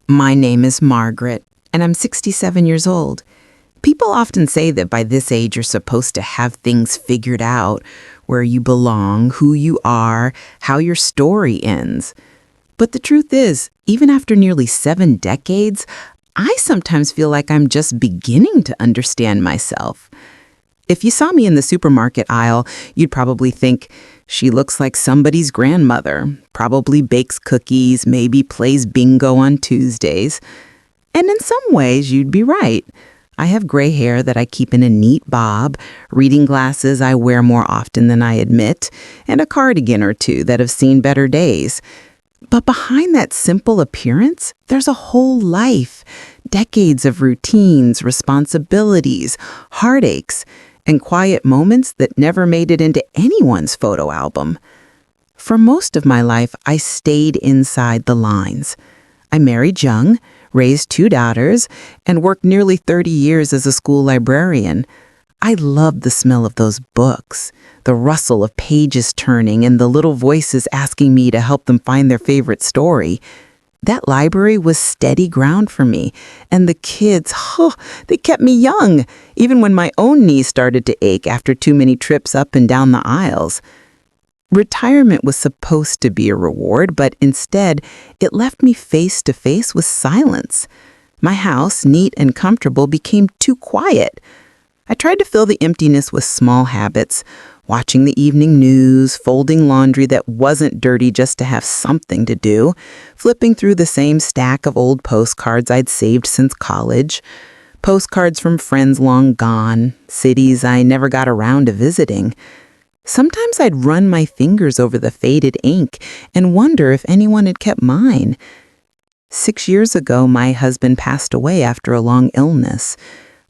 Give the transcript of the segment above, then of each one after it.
My name is Margaret, and I'm 67 years old. People often say that by this age you're supposed to have things figured out, where you belong, who you are, how your story ends. But the truth is, even after nearly 7 decades, I sometimes feel like I'm just beginning to understand myself. If you saw me in the supermarket aisle, you'd probably think, she looks like somebody's grandmother, probably bakes cookies, maybe plays bingo on Tuesdays. And in some ways, you'd be right. I have gray hair that I keep in a neat bob, reading glasses I wear more often than I admit, and a cardigan or two that have seen better days. But behind that simple appearance, there's a whole life, decades of routines, responsibilities, heartaches, and quiet moments that never made it into anyone's photo album. For most of my life, I stayed inside the lines. I married young, raised 2 daughters, and worked nearly 30 years as a school librarian. I loved the smell of those books, the rustle of pages turning, and the little voices asking me to help them find their favorite story. That library was steady ground for me, and the kids, they kept me young, even when my own knees started to ache after too many trips up and down the aisles. Retirement was supposed to be a reward, but instead, it left me face to face with silence. My house, neat and comfortable, became too quiet. I tried to fill the emptiness with small habits, watching the evening news, folding laundry that wasn't dirty just to have something to do, flipping through the same stack of old postcards I'd saved since college, postcards from friends long gone, cities I never got around to visiting. Sometimes I'd run my fingers over the faded ink and wonder if anyone had kept mine. 6 years ago, my husband passed away after a long illness.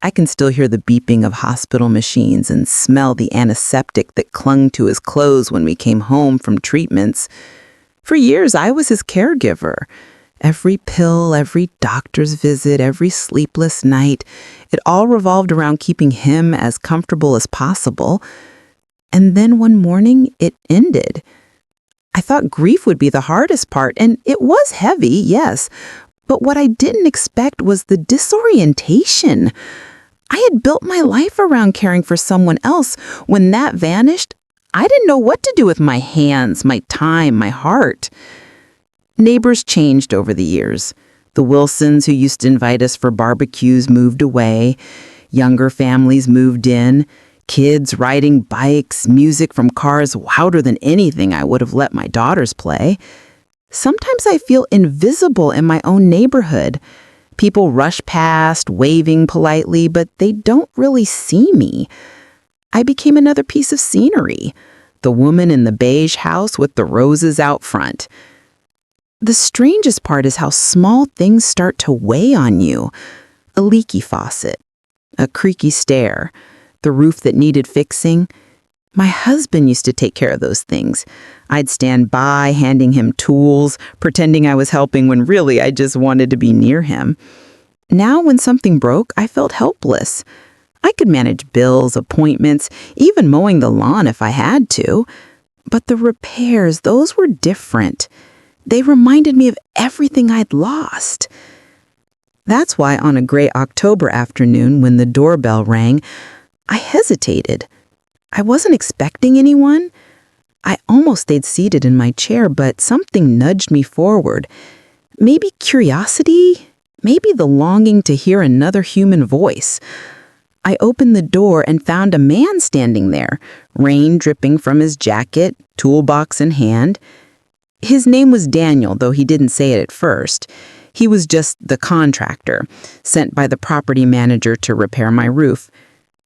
I can still hear the beeping of hospital machines and smell the antiseptic that clung to his clothes when we came home from treatments. For years, I was his caregiver. Every pill, every doctor's visit, every sleepless night, it all revolved around keeping him as comfortable as possible. And then one morning, it ended. I thought grief would be the hardest part, and it was heavy, yes. But what I didn't expect was the disorientation. I had built my life around caring for someone else. When that vanished, I didn't know what to do with my hands, my time, my heart. Neighbors changed over the years. The Wilsons, who used to invite us for barbecues, moved away. Younger families moved in. Kids riding bikes, music from cars louder than anything I would have let my daughters play. Sometimes I feel invisible in my own neighborhood. People rush past, waving politely, but they don't really see me. I became another piece of scenery, the woman in the beige house with the roses out front. The strangest part is how small things start to weigh on you. A leaky faucet, a creaky stair, the roof that needed fixing. My husband used to take care of those things. I'd stand by, handing him tools, pretending I was helping when really I just wanted to be near him. Now, when something broke, I felt helpless. I could manage bills, appointments, even mowing the lawn if I had to. But the repairs, those were different. They reminded me of everything I'd lost. That's why on a gray October afternoon when the doorbell rang, I hesitated. I wasn't expecting anyone. I almost stayed seated in my chair, but something nudged me forward. Maybe curiosity, maybe the longing to hear another human voice. I opened the door and found a man standing there, rain dripping from his jacket, toolbox in hand. His name was Daniel, though he didn't say it at first. He was just the contractor, sent by the property manager to repair my roof.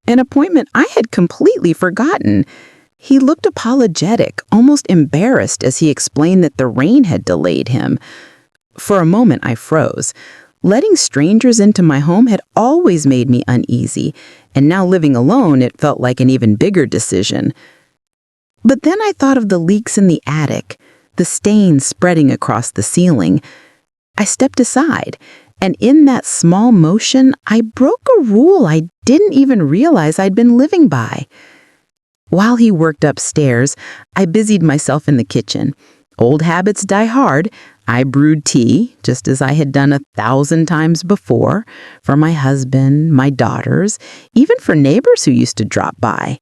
An appointment I had completely forgotten. He looked apologetic, almost embarrassed as he explained that the rain had delayed him. For a moment, I froze. Letting strangers into my home had always made me uneasy, and now living alone, it felt like an even bigger decision. But then I thought of the leaks in the attic, the stains spreading across the ceiling. I stepped aside, and in that small motion, I broke a rule I didn't even realize I'd been living by. While he worked upstairs, I busied myself in the kitchen. Old habits die hard. I brewed tea, just as I had done 1,000 times before, for my husband, my daughters, even for neighbors who used to drop by.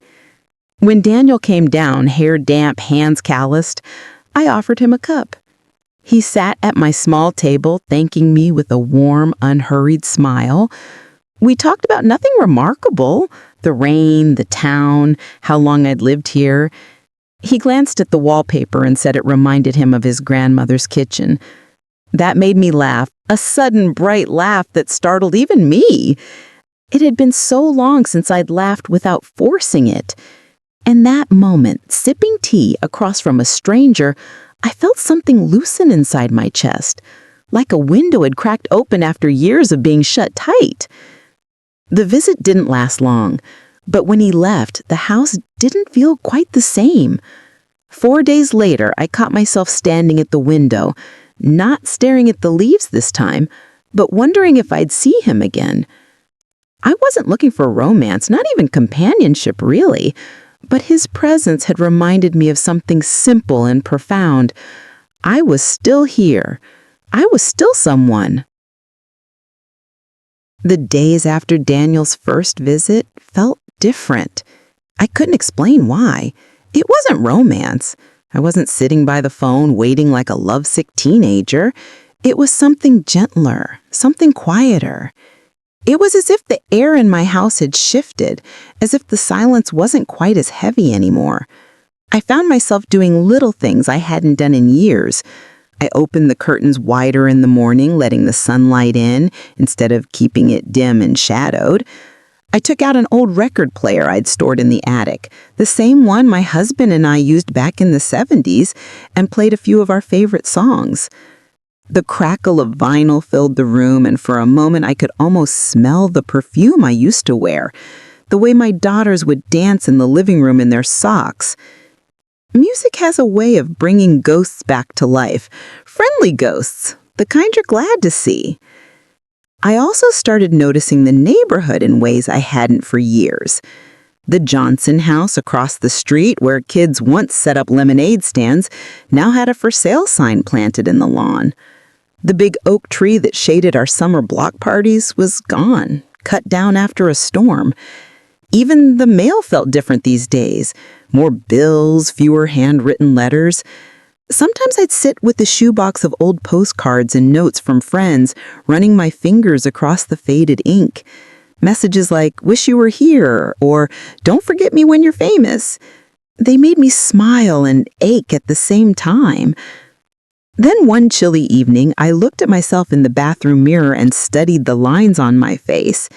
When Daniel came down, hair damp, hands calloused, I offered him a cup. He sat at my small table, thanking me with a warm, unhurried smile. We talked about nothing remarkable, the rain, the town, how long I'd lived here. He glanced at the wallpaper and said it reminded him of his grandmother's kitchen. That made me laugh, a sudden bright laugh that startled even me. It had been so long since I'd laughed without forcing it. And that moment, sipping tea across from a stranger, I felt something loosen inside my chest, like a window had cracked open after years of being shut tight. The visit didn't last long, but when he left, the house didn't feel quite the same. 4 days later, I caught myself standing at the window, not staring at the leaves this time, but wondering if I'd see him again. I wasn't looking for romance, not even companionship, really, but his presence had reminded me of something simple and profound. I was still here. I was still someone. The days after Daniel's first visit felt different. I couldn't explain why. It wasn't romance. I wasn't sitting by the phone waiting like a lovesick teenager. It was something gentler, something quieter. It was as if the air in my house had shifted, as if the silence wasn't quite as heavy anymore. I found myself doing little things I hadn't done in years. I opened the curtains wider in the morning, letting the sunlight in instead of keeping it dim and shadowed. I took out an old record player I'd stored in the attic, the same one my husband and I used back in the 70s, and played a few of our favorite songs. The crackle of vinyl filled the room, and for a moment I could almost smell the perfume I used to wear, the way my daughters would dance in the living room in their socks. Music has a way of bringing ghosts back to life, friendly ghosts, the kind you're glad to see. I also started noticing the neighborhood in ways I hadn't for years. The Johnson house across the street, where kids once set up lemonade stands, now had a for sale sign planted in the lawn. The big oak tree that shaded our summer block parties was gone, cut down after a storm. Even the mail felt different these days. More bills, fewer handwritten letters. Sometimes I'd sit with a shoebox of old postcards and notes from friends, running my fingers across the faded ink. Messages like, "Wish you were here," or "Don't forget me when you're famous." They made me smile and ache at the same time. Then one chilly evening, I looked at myself in the bathroom mirror and studied the lines on my face.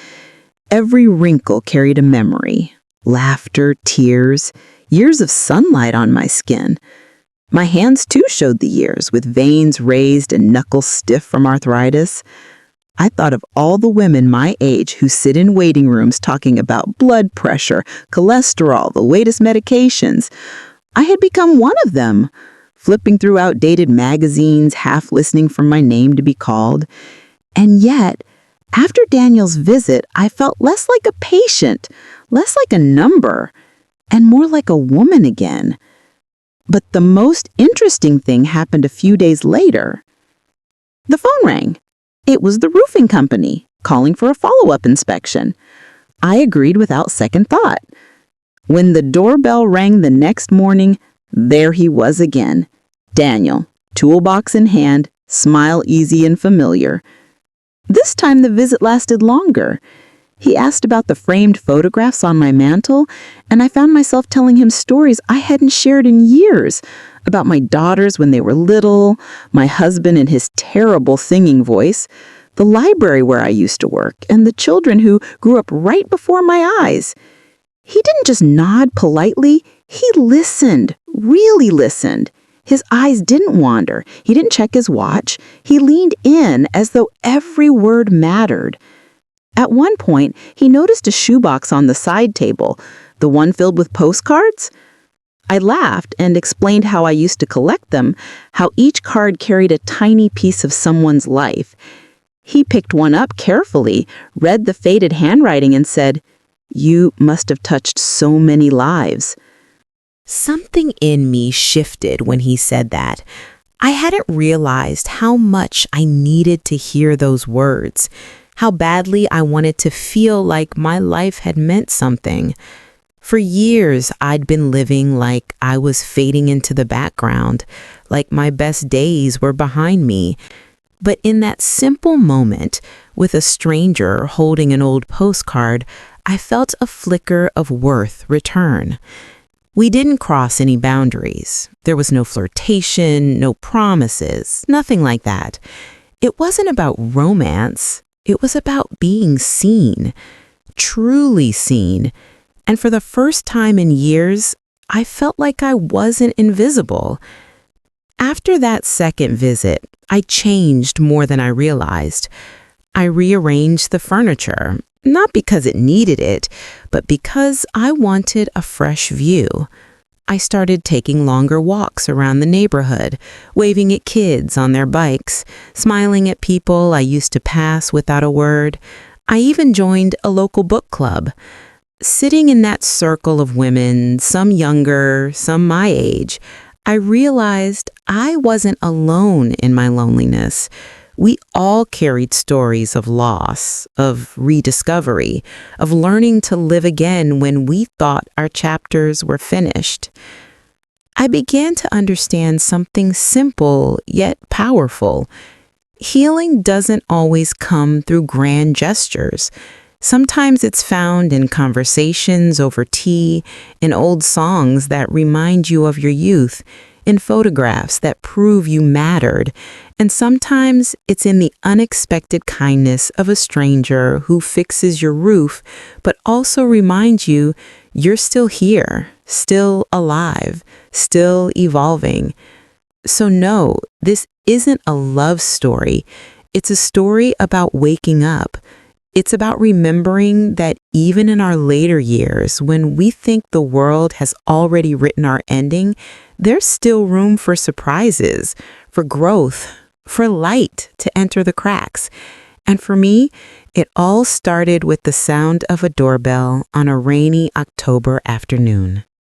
Every wrinkle carried a memory. Laughter, tears, years of sunlight on my skin. My hands too showed the years, with veins raised and knuckles stiff from arthritis. I thought of all the women my age who sit in waiting rooms talking about blood pressure, cholesterol, the latest medications. I had become one of them, flipping through outdated magazines, half listening for my name to be called. And yet, after Daniel's visit, I felt less like a patient, less like a number, and more like a woman again. But the most interesting thing happened a few days later. The phone rang. It was the roofing company, calling for a follow-up inspection. I agreed without second thought. When the doorbell rang the next morning, there he was again. Daniel, toolbox in hand, smile easy and familiar. This time the visit lasted longer. He asked about the framed photographs on my mantle, and I found myself telling him stories I hadn't shared in years, about my daughters when they were little, my husband and his terrible singing voice, the library where I used to work, and the children who grew up right before my eyes. He didn't just nod politely, he listened, really listened. His eyes didn't wander. He didn't check his watch. He leaned in as though every word mattered. At one point, he noticed a shoebox on the side table, the one filled with postcards. I laughed and explained how I used to collect them, how each card carried a tiny piece of someone's life. He picked one up carefully, read the faded handwriting, and said, "You must have touched so many lives." Something in me shifted when he said that. I hadn't realized how much I needed to hear those words, how badly I wanted to feel like my life had meant something. For years, I'd been living like I was fading into the background, like my best days were behind me. But in that simple moment, with a stranger holding an old postcard, I felt a flicker of worth return. We didn't cross any boundaries. There was no flirtation, no promises, nothing like that. It wasn't about romance. It was about being seen, truly seen. And for the first time in years, I felt like I wasn't invisible. After that second visit, I changed more than I realized. I rearranged the furniture, not because it needed it, but because I wanted a fresh view. I started taking longer walks around the neighborhood, waving at kids on their bikes, smiling at people I used to pass without a word. I even joined a local book club. Sitting in that circle of women, some younger, some my age, I realized I wasn't alone in my loneliness. We all carried stories of loss, of rediscovery, of learning to live again when we thought our chapters were finished. I began to understand something simple yet powerful. Healing doesn't always come through grand gestures. Sometimes it's found in conversations over tea, in old songs that remind you of your youth, in photographs that prove you mattered, and sometimes it's in the unexpected kindness of a stranger who fixes your roof, but also reminds you you're still here, still alive, still evolving. So no, this isn't a love story. It's a story about waking up. It's about remembering that even in our later years, when we think the world has already written our ending, there's still room for surprises, for growth, for light to enter the cracks. And for me, it all started with the sound of a doorbell on a rainy October afternoon.